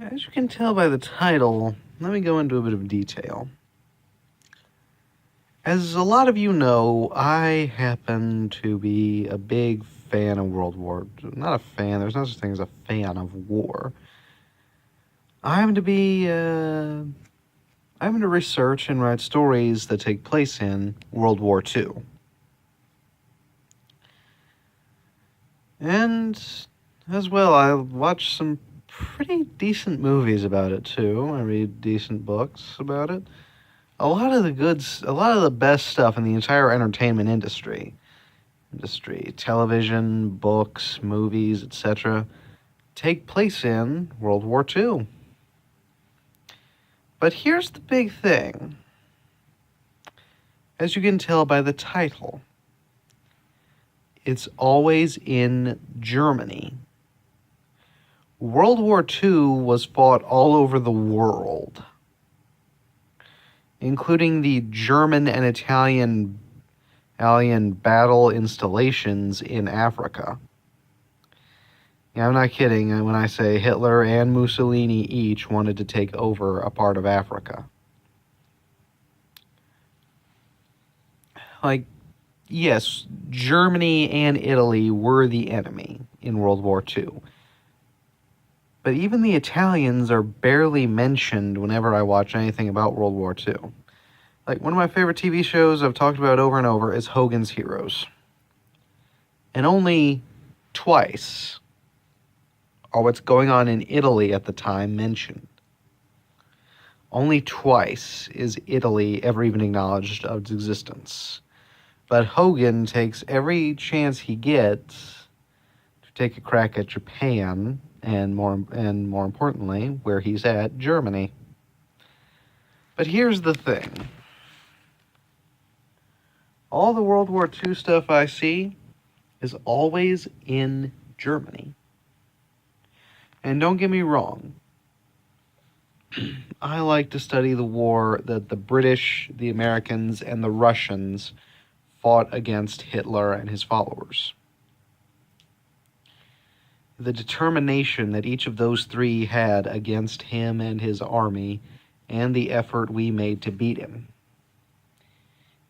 As you can tell by the title, let me go into a bit of detail. As a lot of you know, I happen to be a big fan of World War. Not a fan, there's no such thing as a fan of war. I happen to research and write stories that take place in World War II. And as well, I watch some pretty decent movies about it too. I read decent books about it. A lot of the best stuff in the entire entertainment industry, television, books, movies, etc., take place in World War II. But here's the big thing. As you can tell by the title, it's always in Germany. World War II was fought all over the world, including the German and Italian battle installations in Africa. Yeah, I'm not kidding when I say Hitler and Mussolini each wanted to take over a part of Africa. Yes, Germany and Italy were the enemy in World War II. But even the Italians are barely mentioned whenever I watch anything about World War II. One of my favorite TV shows I've talked about over and over is Hogan's Heroes. And only twice are what's going on in Italy at the time mentioned. Only twice is Italy ever even acknowledged of its existence. But Hogan takes every chance he gets to take a crack at Japan, and more importantly, where he's at, Germany. But here's the thing. All the World War II stuff I see is always in Germany. And don't get me wrong, I like to study the war that the British, the Americans, and the Russians fought against Hitler and his followers. The determination that each of those three had against him and his army, and the effort we made to beat him.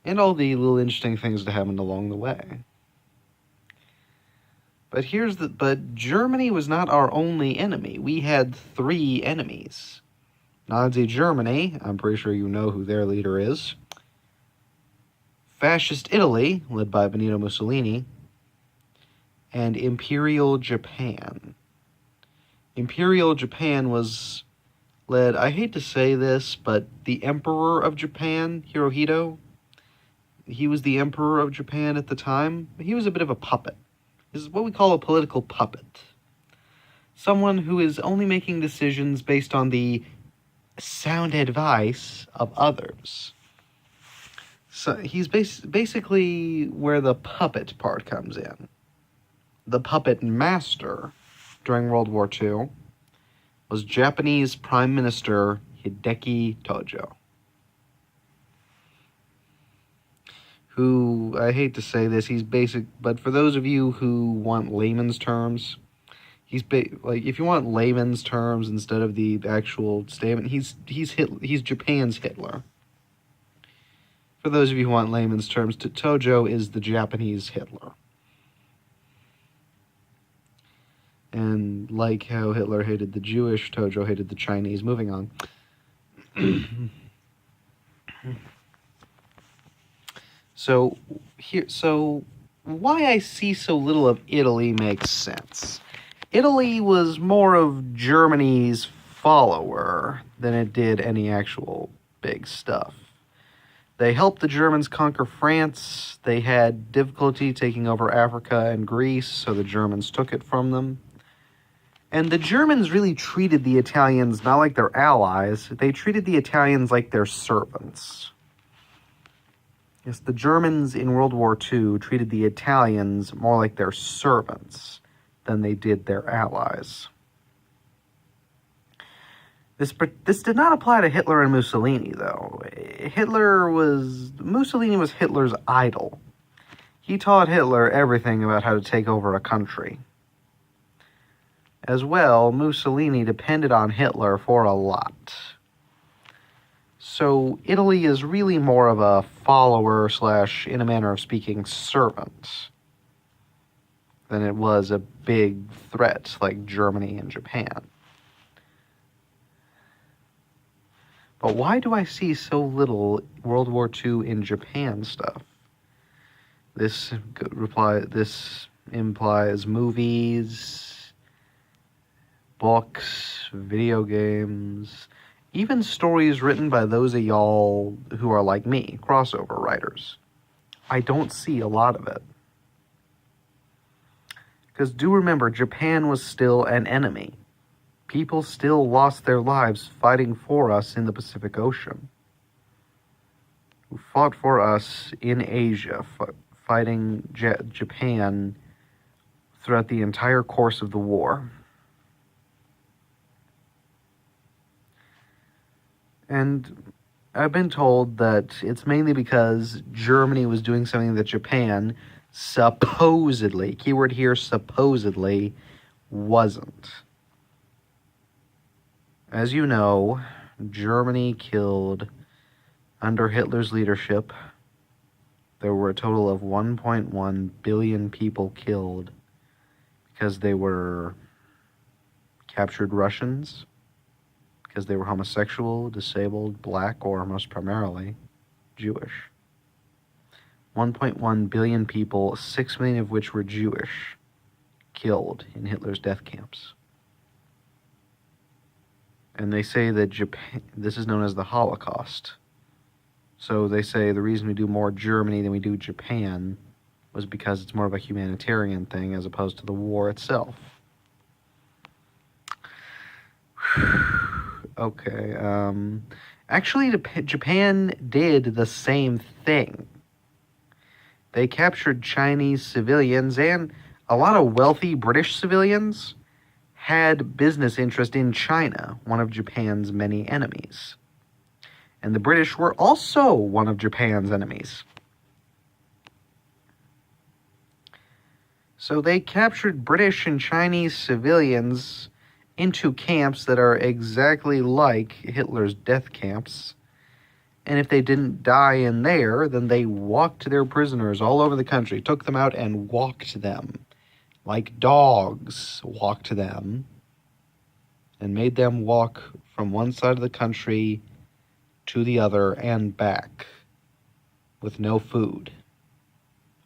And all the little interesting things that happened along the way. But Germany was not our only enemy. We had three enemies. Nazi Germany, I'm pretty sure you know who their leader is. Fascist Italy, led by Benito Mussolini. And Imperial Japan. Imperial Japan was led, I hate to say this, but the Emperor of Japan, Hirohito, he was the Emperor of Japan at the time. He was a bit of a puppet. This is what we call a political puppet. Someone who is only making decisions based on the sound advice of others. So he's basically where the puppet part comes in. The puppet master during World War II was Japanese Prime Minister Hideki Tojo, who, I hate to say this, he's basic, but for those of you who want layman's terms, if you want layman's terms instead of the actual statement, he's Japan's Hitler. For those of you who want layman's terms, Tojo is the Japanese Hitler. And like how Hitler hated the Jewish, Tojo hated the Chinese. Moving on. So why I see so little of Italy makes sense. Italy was more of Germany's follower than it did any actual big stuff. They helped the Germans conquer France. They had difficulty taking over Africa and Greece, so the Germans took it from them. And the Germans really treated the Italians not like their allies. They treated the Italians like their servants. Yes, the Germans in World War II treated the Italians more like their servants than they did their allies. This did not apply to Hitler and Mussolini, though. Mussolini was Hitler's idol. He taught Hitler everything about how to take over a country. As well, Mussolini depended on Hitler for a lot. So Italy is really more of a follower / in a manner of speaking, servant than it was a big threat like Germany and Japan. But why do I see so little World War II in Japan stuff? This implies movies, books, video games, even stories written by those of y'all who are like me, crossover writers. I don't see a lot of it. Because do remember, Japan was still an enemy. People still lost their lives fighting for us in the Pacific Ocean. Who fought for us in Asia, fighting Japan throughout the entire course of the war. And I've been told that it's mainly because Germany was doing something that Japan supposedly, keyword here, supposedly, wasn't. As you know, Germany killed, under Hitler's leadership, there were a total of 1.1 billion people killed because they were captured Russians, because they were homosexual, disabled, black, or most primarily Jewish. 1.1 billion people, 6 million of which were Jewish, killed in Hitler's death camps. And they say that Japan, this is known as the Holocaust. So they say the reason we do more Germany than we do Japan was because it's more of a humanitarian thing as opposed to the war itself. Okay, actually Japan did the same thing. They captured Chinese civilians, and a lot of wealthy British civilians had business interest in China, one of Japan's many enemies. And the British were also one of Japan's enemies. So they captured British and Chinese civilians into camps that are exactly like Hitler's death camps. And if they didn't die in there, then they walked their prisoners all over the country, took them out and walked them. Like dogs walked them. And made them walk from one side of the country to the other and back with no food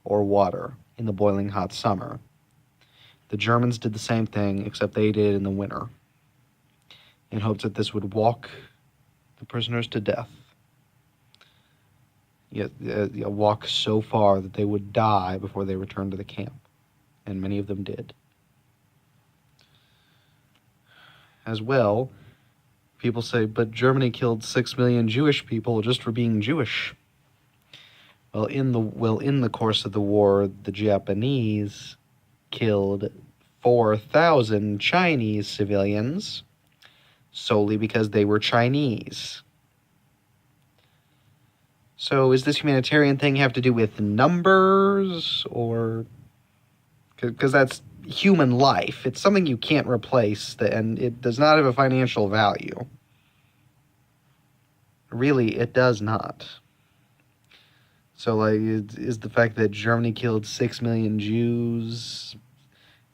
or water in the boiling hot summer. The Germans did the same thing, except they did it in the winter, in hopes that this would walk the prisoners to death. Yet, walk so far that they would die before they returned to the camp, and many of them did. As well, people say, but Germany killed 6 million Jewish people just for being Jewish. Well, in the course of the war, the Japanese killed 4,000 Chinese civilians solely because they were Chinese. So is this humanitarian thing have to do with numbers, or... Because that's human life. It's something you can't replace, and it does not have a financial value. Really, it does not. So, like, is the fact that Germany killed 6 million Jews,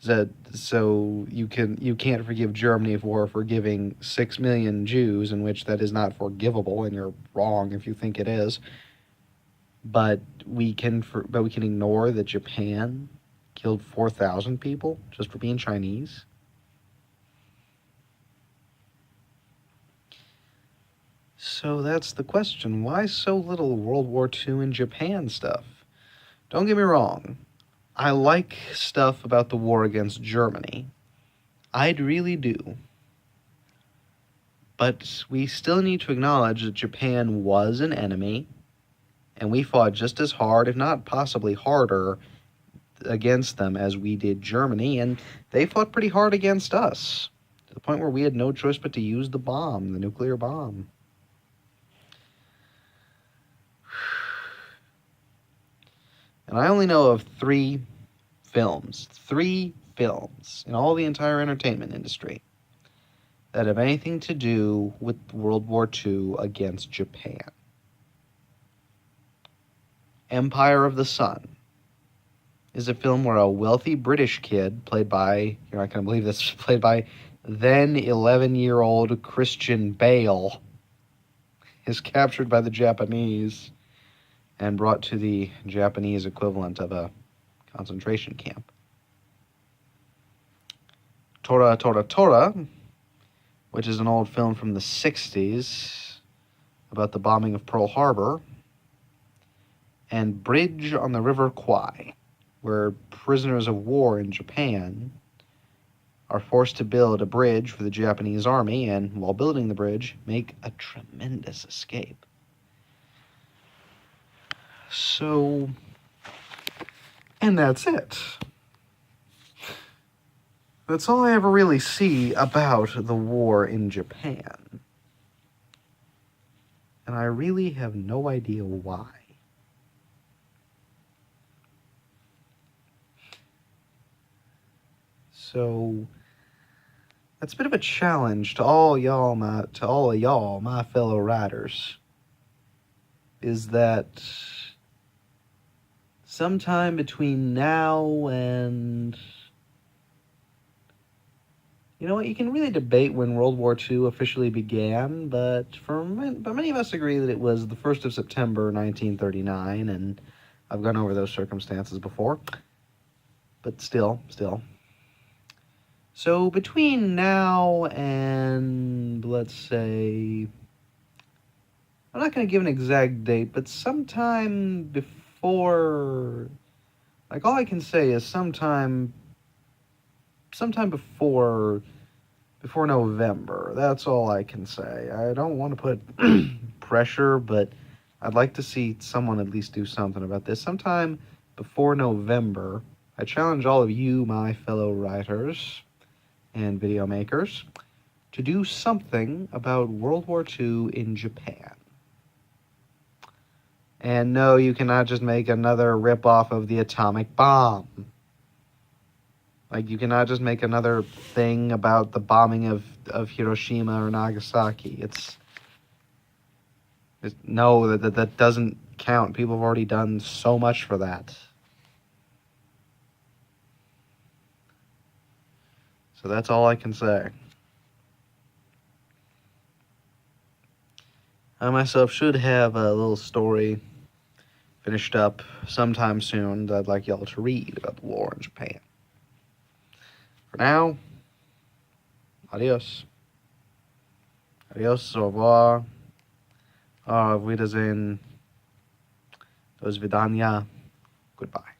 is that so you can't forgive Germany for forgiving 6 million Jews, in which that is not forgivable, and you're wrong if you think it is. But we can ignore that Japan killed 4,000 people just for being Chinese. So that's the question. Why so little World War II and Japan stuff? Don't get me wrong. I like stuff about the war against Germany. I really do. But we still need to acknowledge that Japan was an enemy, and we fought just as hard, if not possibly harder, against them as we did Germany, and they fought pretty hard against us, to the point where we had no choice but to use the bomb, the nuclear bomb. And I only know of 3 films films in all the entire entertainment industry that have anything to do with World War II against Japan. Empire of the Sun is a film where a wealthy British kid, played by, you're not going to believe this, played by then 11-year-old Christian Bale, is captured by the Japanese and brought to the Japanese equivalent of a concentration camp. Tora Tora Tora, which is an old film from the 60s about the bombing of Pearl Harbor, and Bridge on the River Kwai, where prisoners of war in Japan are forced to build a bridge for the Japanese army, and while building the bridge, make a tremendous escape. So, and that's it. That's all I ever really see about the war in Japan. And I really have no idea why. So that's a bit of a challenge to all of y'all, my fellow writers, is that sometime between now and, you know what, you can really debate when World War II officially began, but many of us agree that it was the 1st of September 1939, and I've gone over those circumstances before. But still. So between now and, let's say, I'm not going to give an exact date, but sometime before, like, all I can say is sometime before November. That's all I can say. I don't want to put pressure, but I'd like to see someone at least do something about this. Sometime before November, I challenge all of you, my fellow writers and video makers, to do something about World War II in Japan. And no, you cannot just make another ripoff of the atomic bomb. Like, you cannot just make another thing about the bombing of Hiroshima or Nagasaki. No, that doesn't count. People have already done so much for that. So that's all I can say. I myself should have a little story finished up sometime soon that I'd like y'all to read about the war in Japan. For now, adios. Adios, au revoir. Auf Wiedersehen. Do svidania. Goodbye.